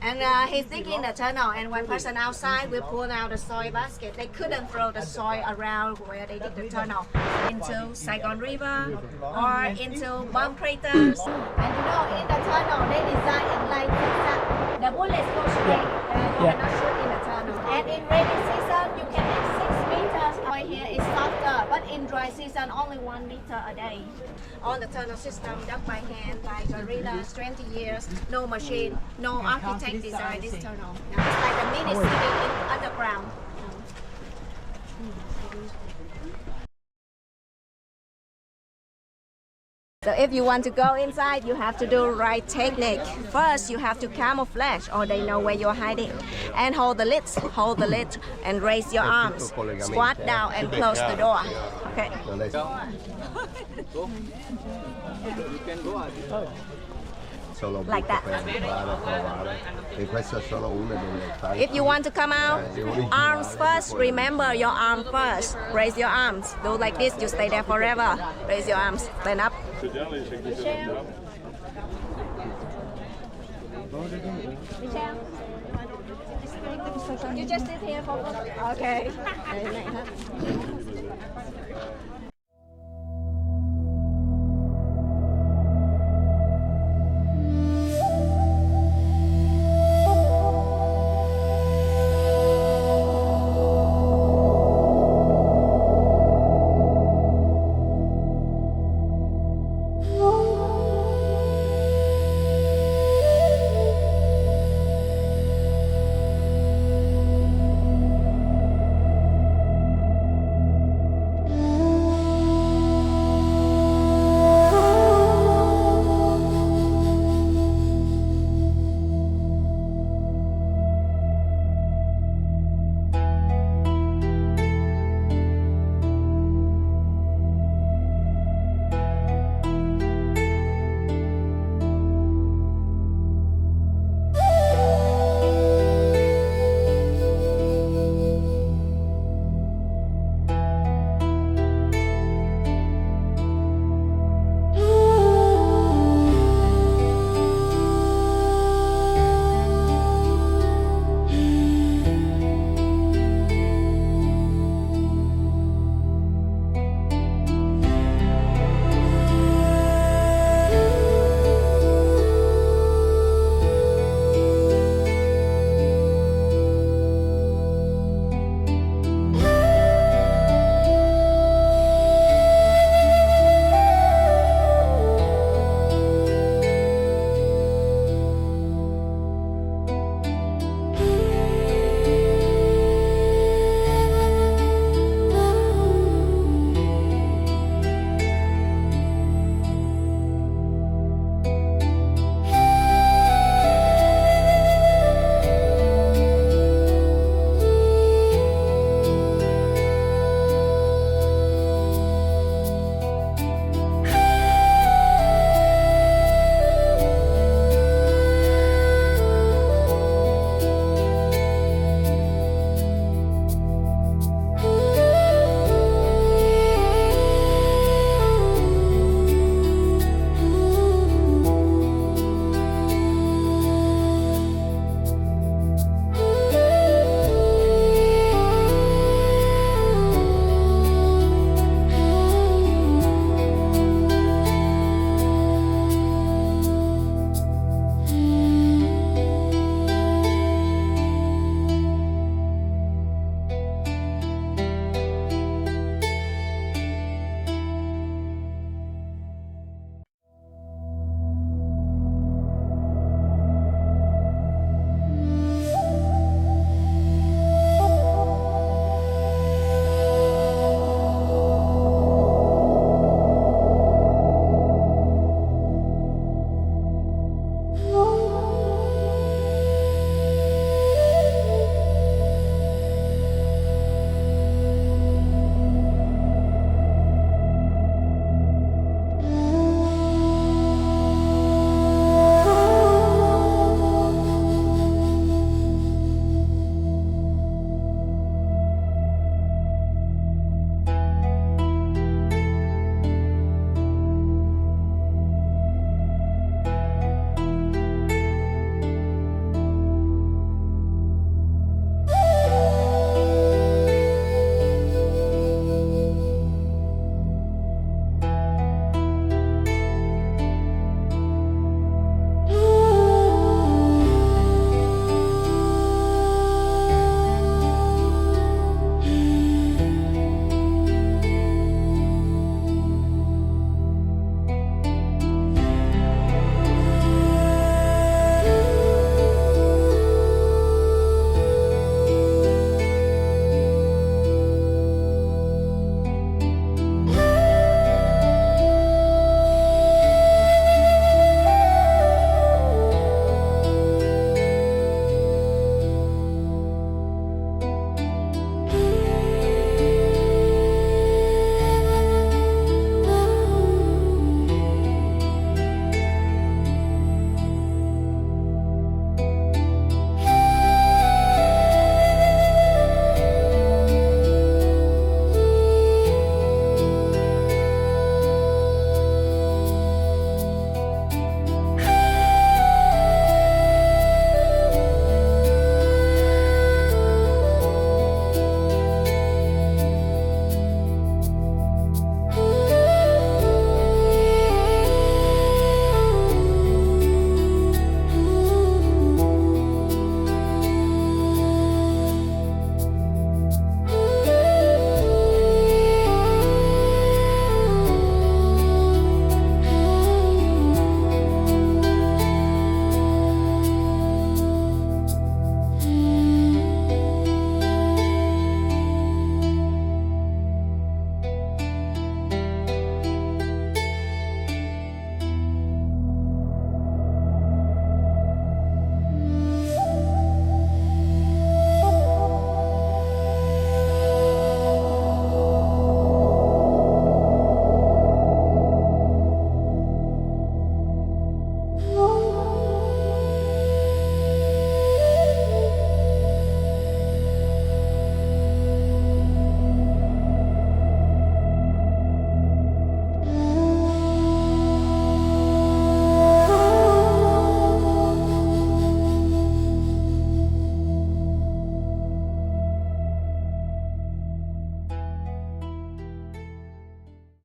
And he's digging the tunnel, and one person outside will pull out the soil basket. They couldn't throw the soil around where they did the tunnel into Saigon River or into bomb craters. And you know, in the tunnel, they design it like that. The bullets go straight. You cannot shoot in the tunnel. And in rainy season, you can hit 6 meters. Right here is softer, but in dry season, only 1 meter a day. All the tunnel system done by hand by guerrillas, 20 years, no machine, no architect designed this tunnel. It's like a mini city in underground. So if you want to go inside, you have to do right technique. First, you have to camouflage, or they know where you're hiding. And hold the lid, and raise your arms. Squat down and close the door. Okay. Like that. If you want to come out, arms first. Remember your arm first. Raise your arms. Do like this. You stay there forever. Raise your arms. Stand up. Michelle. Michelle. You just sit here for okay.